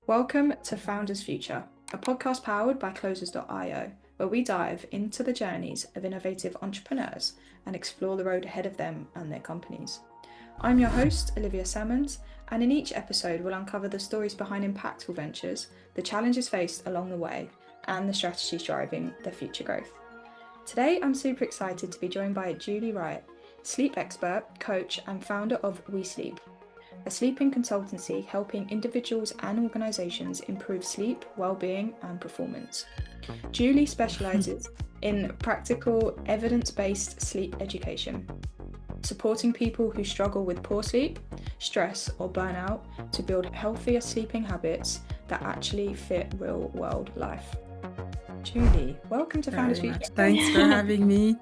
Welcome to Founders Future, a podcast powered by Closers.io, where we dive into the journeys of innovative entrepreneurs and explore the road ahead of them and their companies. I'm your host, Olivia Salmons, and in each episode we'll uncover the stories behind impactful ventures, the challenges faced along the way, and the strategies driving their future growth. Today I'm super excited to be joined by Julie Wright, sleep expert, coach, and founder of We Sleep, a sleeping consultancy helping individuals and organisations improve sleep, well-being and performance. Julie specialises in practical, evidence-based sleep education, supporting people who struggle with poor sleep, stress or burnout to build healthier sleeping habits that actually fit real-world life. Julie, welcome to Founders Future. Thanks for having me.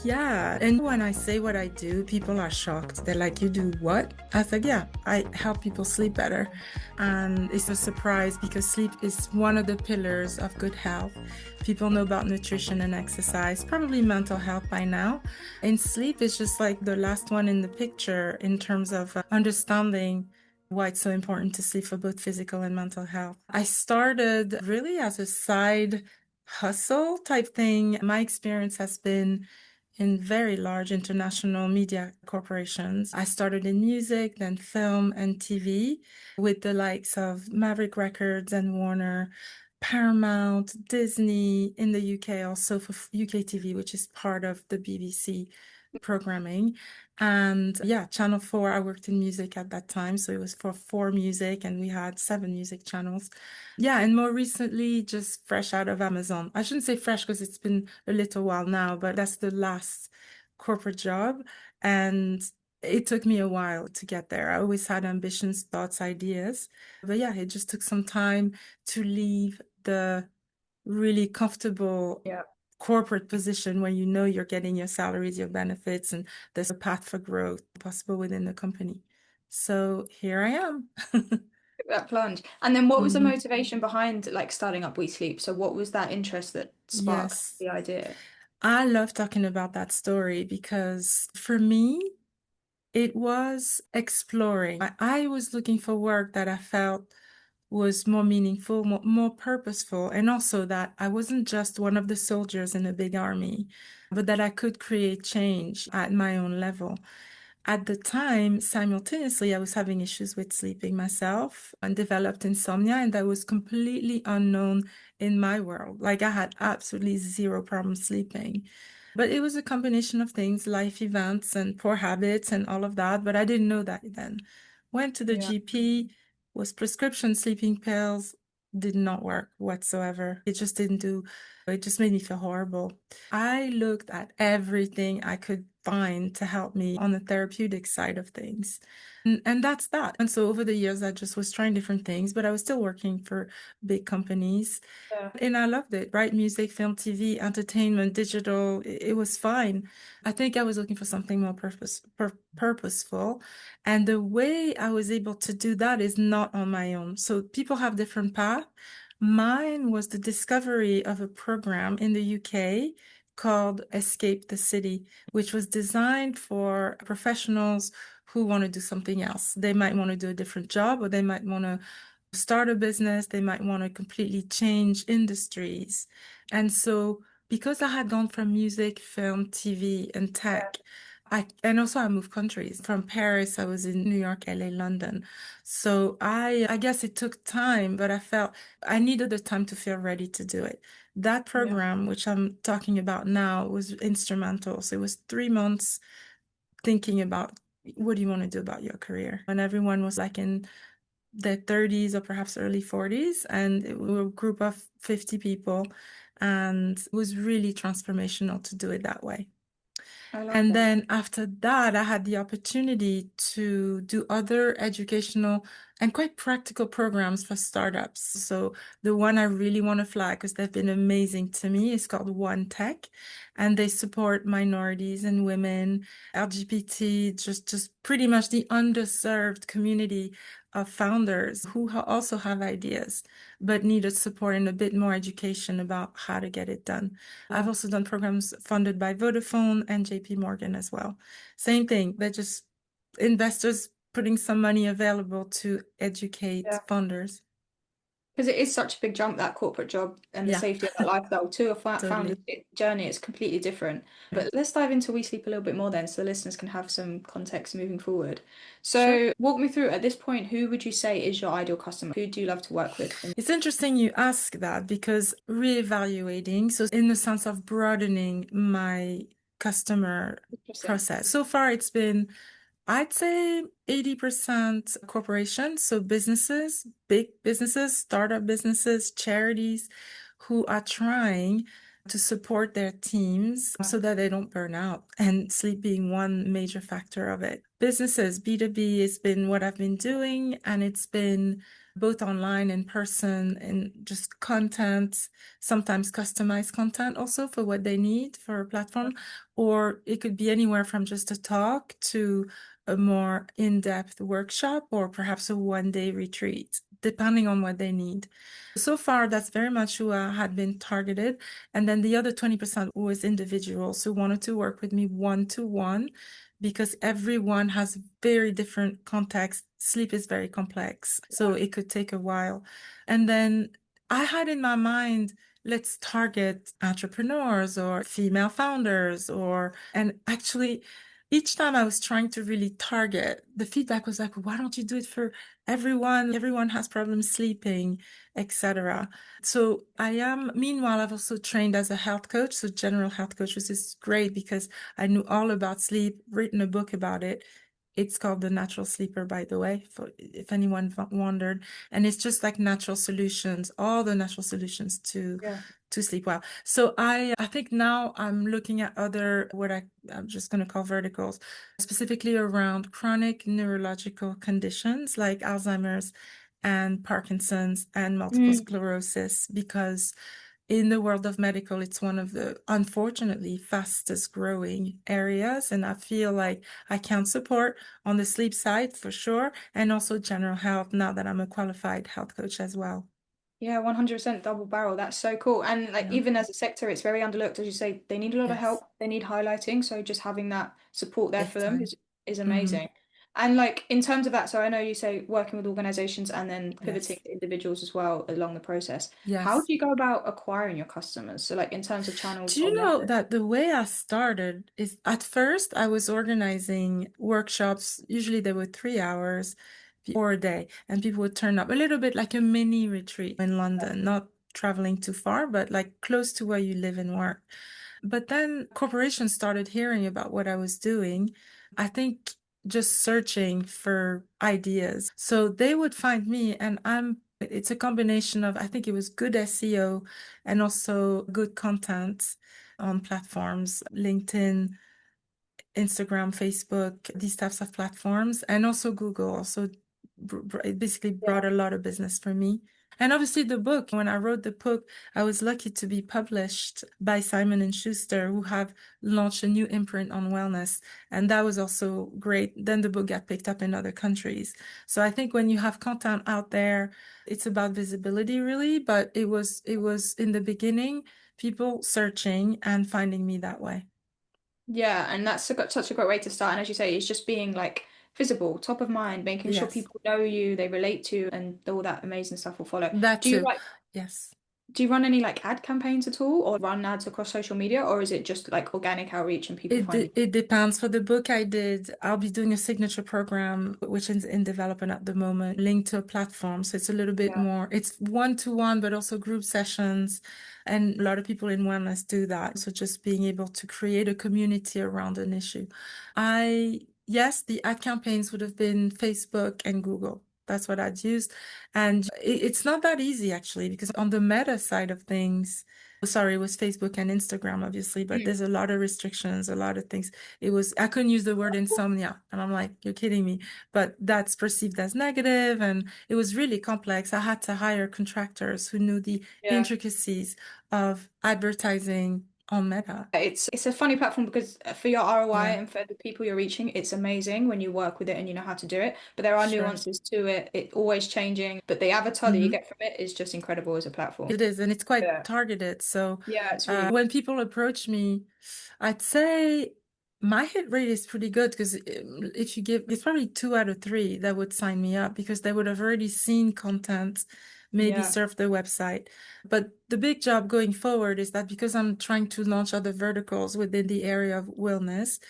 Yeah, and when I say what I do, people are shocked. They're like, you do what? I said, yeah, I help people sleep better. And it's a surprise because sleep is one of the pillars of good health. People know about nutrition and exercise, probably mental health by now. And sleep is just like the last one in the picture in terms of understanding why it's so important to sleep for both physical and mental health. I started really as a side hustle type thing. My experience has been in very large international media corporations. I started in music, then film and TV with the likes of Maverick Records and Warner, Paramount, Disney, in the UK, also for UK TV, which is part of the BBC programming. And yeah, Channel 4, I worked in music at that time. So it was for 4 Music and we had 7 music channels. Yeah, and more recently, just fresh out of Amazon. I shouldn't say fresh because it's been a little while now, but that's the last corporate job. And it took me a while to get there. I always had ambitions, thoughts, ideas. But yeah, it just took some time to leave the really comfortable corporate position where you know you're getting your salaries, your benefits, and there's a path for growth possible within the company. So here I am. That plunge. And then what was the motivation behind like starting up We Sleep? So what was that interest that sparked Yes, the idea? I love talking about that story because for me, it was exploring. I was looking for work that I felt was more meaningful, more purposeful, and also that I wasn't just one of the soldiers in a big army, but that I could create change at my own level. At the time, simultaneously, I was having issues with sleeping myself and developed insomnia, and that was completely unknown in my world. Like I had absolutely zero problem sleeping. But it was a combination of things, life events and poor habits and all of that. But I didn't know that then. Went to the GP, was prescription sleeping pills, did not work whatsoever. It just didn't do, it just made me feel horrible. I looked at everything I could find to help me on the therapeutic side of things. And that's that. And so over the years, I just was trying different things, but I was still working for big companies. Yeah. And I loved it, right? Music, film, TV, entertainment, digital, it was fine. I think I was looking for something more purposeful. And the way I was able to do that is not on my own. So people have different paths. Mine was the discovery of a program in the UK called Escape the City, which was designed for professionals who want to do something else. They might want to do a different job, or they might want to start a business, they might want to completely change industries. And so because I had gone from music, film, TV, and tech, and also I moved countries. From Paris, I was in New York, LA, London. So I guess it took time, but I felt I needed the time to feel ready to do it. That program, which I'm talking about now, was instrumental. So it was 3 months thinking about what do you want to do about your career? And everyone was like in their 30s or perhaps early 40s, and we were a group of 50 people, and it was really transformational to do it that way. And then after that, I had the opportunity to do other educational and quite practical programs for startups. So the one I really want to flag, because they've been amazing to me, is called One Tech, and they support minorities and women, LGBT, just pretty much the underserved community of founders who also have ideas but needed support and a bit more education about how to get it done. I've also done programs funded by Vodafone and JP Morgan as well. Same thing, they're just investors putting some money available to educate funders. Because it is such a big jump, that corporate job and the Yeah, safety of that lifestyle to a founder's totally. journey. It's completely different. Yeah. But let's dive into We Sleep a little bit more then, so the listeners can have some context moving forward. Sure. So walk me through at this point, who would you say is your ideal customer? Who do you love to work with? It's interesting you ask that because reevaluating, so in the sense of broadening my customer Interesting. process. So far, it's been, I'd say 80% corporations, so businesses, big businesses, startup businesses, charities who are trying to support their teams so that they don't burn out, and sleep being one major factor of it. Businesses, B2B has been what I've been doing, and it's been both online, in person, and just content, sometimes customized content also for what they need for a platform, or it could be anywhere from just a talk to a more in-depth workshop or perhaps a one-day retreat, depending on what they need. So far, that's very much who had been targeted. And then the other 20% was individuals who wanted to work with me one-to-one because everyone has very different context. Sleep is very complex, so it could take a while. And then I had in my mind, let's target entrepreneurs or female founders and actually each time I was trying to really target, the feedback was like, why don't you do it for everyone? Everyone has problems sleeping, etc. So meanwhile, I've also trained as a health coach, so general health coach, which is great because I knew all about sleep, written a book about it. It's called The Natural Sleeper, by the way, for if anyone wondered. And it's just like natural solutions, all the natural solutions Yeah. to sleep well. So I think now I'm looking at other I'm just going to call verticals, specifically around chronic neurological conditions like Alzheimer's and Parkinson's and multiple Mm. sclerosis, because in the world of medical, it's one of the unfortunately fastest growing areas. And I feel like I can support on the sleep side for sure, and also general health now that I'm a qualified health coach as well. Yeah, 100% double barrel. That's so cool. And like Yeah. even as a sector, it's very underlooked. As you say, they need a lot of Yes. help. They need highlighting. So just having that support there Big for them time. is Hmm. amazing. And like in terms of that, so I know you say working with organizations and then pivoting Yes. to individuals as well along the process. How do Yes. you go about acquiring your customers? So like in terms of channels Do or you know methods? that the way I started is at first I was organizing workshops. Usually they were 3 hours or a day, and people would turn up a little bit like a mini retreat in London, not traveling too far, but like close to where you live and work. But then corporations started hearing about what I was doing. I think just searching for ideas. So they would find me, and it's a combination of, I think it was good SEO and also good content on platforms, LinkedIn, Instagram, Facebook, these types of platforms, and also Google. Also, it basically brought Yeah. a lot of business for me. And obviously the book, when I wrote the book, I was lucky to be published by Simon and Schuster, who have launched a new imprint on wellness. And that was also great. Then the book got picked up in other countries. So I think when you have content out there, it's about visibility really, but it was in the beginning, people searching and finding me that way. Yeah, and that's such a great way to start. And as you say, it's just being like visible, top of mind, making sure Yes, people know you, they relate to you, and all that amazing stuff will follow. that Do you too. like Yes. do you run any like ad campaigns at all or run ads across social media or is it just like organic outreach and people find you? It depends. For the book I did, I'll be doing a signature program, which is in development at the moment, linked to a platform. So it's a little bit Yeah. more, it's one-to-one, but also group sessions. And a lot of people in wellness do that. So just being able to create a community around an issue. Yes, the ad campaigns would have been Facebook and Google. That's what I'd used. And it's not that easy actually, because on the meta side of things, sorry, it was Facebook and Instagram, obviously, but Mm. there's a lot of restrictions, a lot of things. I couldn't use the word insomnia. And I'm like, you're kidding me. But that's perceived as negative, and it was really complex. I had to hire contractors who knew the Yeah. intricacies of advertising on Meta. It's a funny platform because for your ROI Yeah, and for the people you're reaching, it's amazing when you work with it and you know how to do it. But there are sure. nuances to it. It's always changing. But the avatar that you Mhm. get from it is just incredible as a platform. It is, and it's quite Yeah. targeted. So Yeah, it's really when people approach me, I'd say my hit rate is pretty good because it's probably 2 out of 3 that would sign me up because they would have already seen content maybe Yeah. surf the website. But the big job going forward is that because I'm trying to launch other verticals within the area of wellness,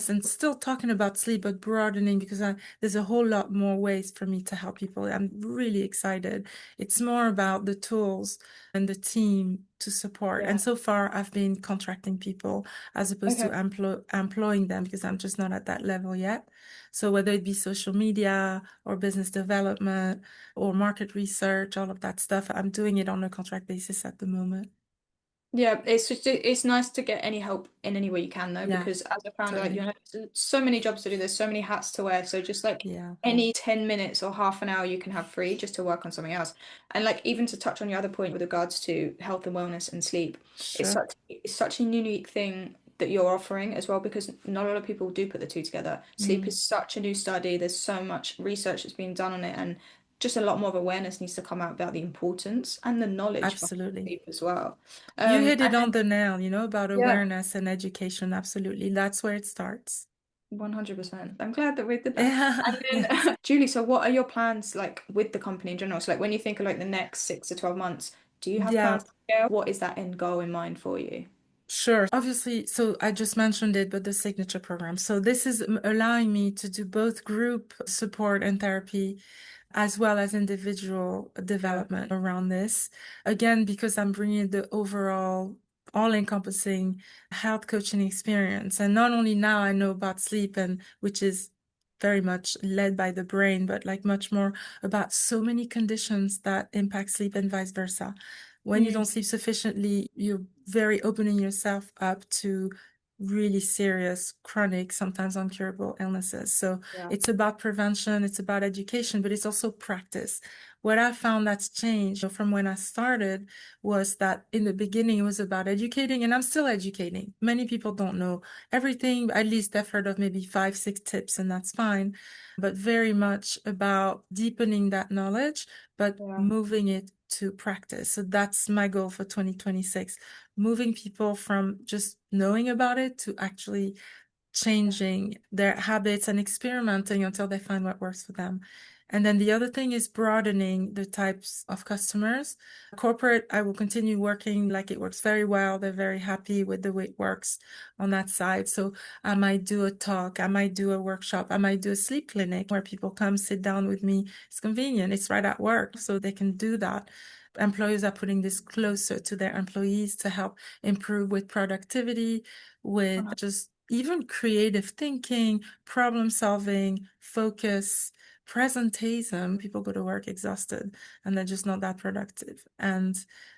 and still talking about sleep, but broadening because there's a whole lot more ways for me to help people. I'm really excited. It's more about the tools and the team to support. Yeah. And so far, I've been contracting people as opposed to Okay. employing them because I'm just not at that level yet. So whether it be social media or business development or market research, all of that stuff, I'm doing it on a contract basis at the moment. Yeah, it's nice to get any help in any way you can though, Yeah, because as a founder, like totally. there's so many jobs to do, there's so many hats to wear. So just like Yeah, any 10 minutes or half an hour you can have free just to work on something else. And like even to touch on your other point with regards to health and wellness and sleep, sure. it's such a unique thing that you're offering as well, because not a lot of people do put the two together. Sleep Mm, is such a new study, there's so much research that's being done on it, and just a lot more of awareness needs to come out about the importance and the knowledge behind absolutely. sleep as well. You hit And it on the nail, about yeah, awareness and education. Absolutely. That's where it starts. 100%. I'm glad that we did that. Yeah, And yes. then, Julie, so what are your plans like with the company in general? So, like, when you think of like the next 6 to 12 months, do you have Yeah, plans to scale? What is that end goal in mind for you? sure. Obviously, so I just mentioned it, but the signature program. So this is allowing me to do both group support and therapy as well as individual Yeah. development around this. Again, because I'm bringing the overall all-encompassing health coaching experience. And not only now I know about sleep and which is very much led by the brain, but like much more about so many conditions that impact sleep and vice versa. When you don't Mm, sleep sufficiently, you're very opening yourself up to really serious, chronic, sometimes incurable illnesses. So yeah. it's about prevention, it's about education, but it's also practice. What I found that's changed from when I started was that in the beginning it was about educating, and I'm still educating. Many people don't know everything. At least they've heard of maybe 5, 6 tips, and that's fine. But very much about deepening that knowledge, but Yeah. moving it to practice. So that's my goal for 2026, moving people from just knowing about it to actually Yeah. changing their habits and experimenting until they find what works for them. And then the other thing is broadening the types of customers. Corporate, I will continue working like it works very well. They're very happy with the way it works on that side. So I might do a talk, I might do a workshop, I might do a sleep clinic where people come sit down with me. It's convenient, it's right at work, so they can do that. Employers are putting this closer to their employees to help improve with productivity, with just even creative thinking, problem solving, focus, presentation. People go to work exhausted and they're just not that productive.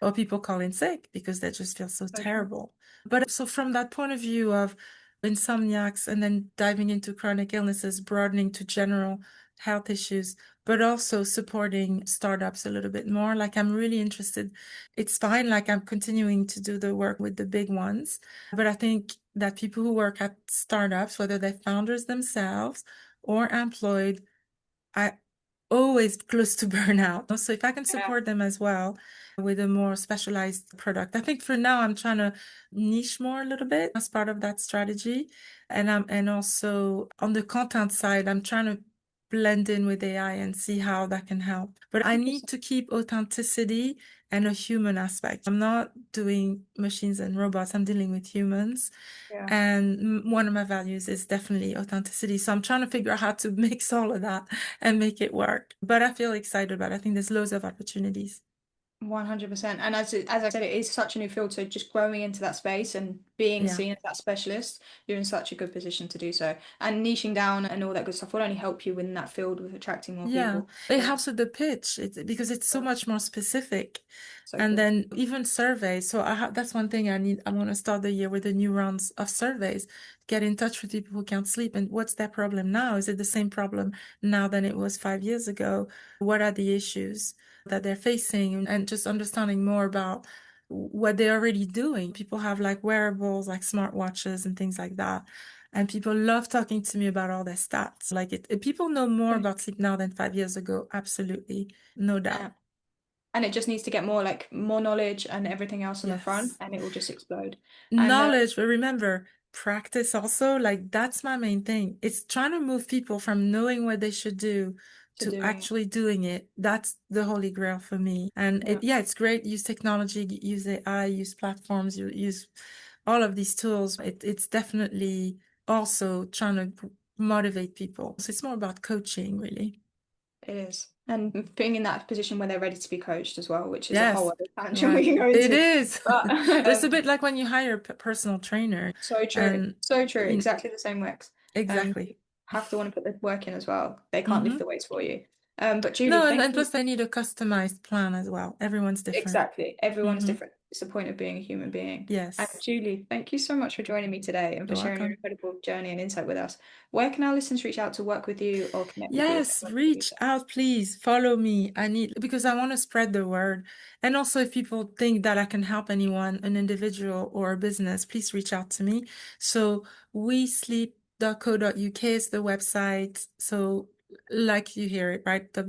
Or people call in sick because they just feel so So true. terrible. But so from that point of view of insomniacs and then diving into chronic illnesses, broadening to general health issues, but also supporting startups a little bit more. Like I'm really interested. It's fine. Like I'm continuing to do the work with the big ones, but I think that people who work at startups, whether they're founders themselves or employed, are always close to burnout. So if I can Yeah. support them as well with a more specialized product, I think for now I'm trying to niche more a little bit as part of that strategy. And also on the content side, I'm trying to blend in with AI and see how that can help. But I need Interesting. to keep authenticity and a human aspect. I'm not doing machines and robots, I'm dealing with humans. Yeah. And one of my values is definitely authenticity. So I'm trying to figure out how to mix all of that and make it work. But I feel excited about it. I think there's loads of opportunities. 100%. And as I said, it is such a new field. So just growing into that space and being Yeah. seen as that specialist, you're in such a good position to do so. And niching down and all that good stuff will only help you in that field with attracting more Yeah, people. it So, helps with the pitch because it's so yeah, much more specific. so And true. then even surveys. So that's one thing I need. I want to start the year with the new rounds of surveys. Get in touch with people who can't sleep. And what's their problem now? Is it the same problem now than it was 5 years ago? What are the issues that they're facing? And just understanding more about what they're already doing. People have like wearables, like smartwatches and things like that. And people love talking to me about all their stats. Like people know more about sleep now than 5 years ago. Absolutely. No doubt. Uh, and it just needs to get more like more knowledge and everything else on the front, Yes. and it will just explode. And Knowledge, but remember, practice also, like that's my main thing. It's trying to move people from knowing what they should do to doing actually doing it. That's the holy grail for me. And it's great. Use technology, use AI, use platforms, use all of these tools. It's definitely also trying to motivate people. So it's more about coaching, really. It is. And being in that position where they're ready to be coached as well, which is a whole Yes, other tangent we right. can go It into. is. But But it's a bit like when you hire a personal trainer, so true. and So true. you Exactly the same works. You exactly. have to want to put the work in as well. They can't lift Hmm. the weights for you. But Julie, No, thank and you. plus they need a customized plan as well. Everyone's different. Exactly. Everyone's Hmm. different. It's the point of being a human being. And Yes, Julie, thank you so much for joining me today and for you're sharing your welcome. incredible journey and insight with us. Where can our listeners reach out to work with you or connect with you if Yes, they want to do reach so? out, please. Follow me. Because I want to spread the word. And also, if people think that I can help anyone, an individual or a business, please reach out to me. So, wesleep.co.uk is the website. So, like you hear it, right? Yeah.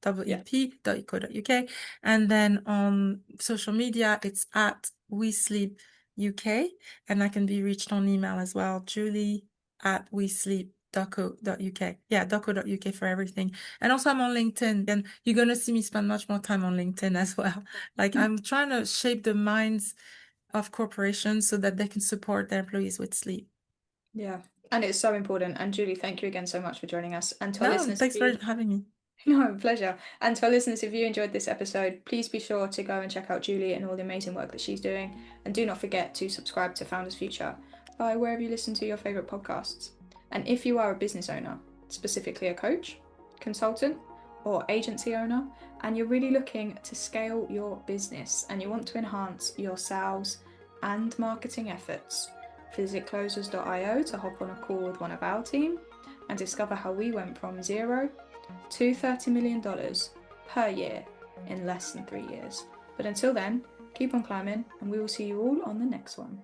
WESLWEP.co.uk. And then on social media, it's at wesleepuk. And I can be reached on email as well, julie@wesleep.co.uk. Yeah, .co.uk for everything. And also I'm on LinkedIn, and you're gonna see me spend much more time on LinkedIn as well. Like I'm trying to shape the minds of corporations so that they can support their employees with sleep. Yeah. And it's so important. And Julie, thank you again so much for joining us. And to our No, listeners, thanks for having me. no, pleasure. And to our listeners, if you enjoyed this episode, please be sure to go and check out Julie and all the amazing work that she's doing. And do not forget to subscribe to Founders Future by wherever you listen to your favourite podcasts. And if you are a business owner, specifically a coach, consultant, or agency owner, and you're really looking to scale your business and you want to enhance your sales and marketing efforts, visit closers.io to hop on a call with one of our team and discover how we went from zero to $30 million per year in less than 3 years. But until then, keep on climbing, and we will see you all on the next one.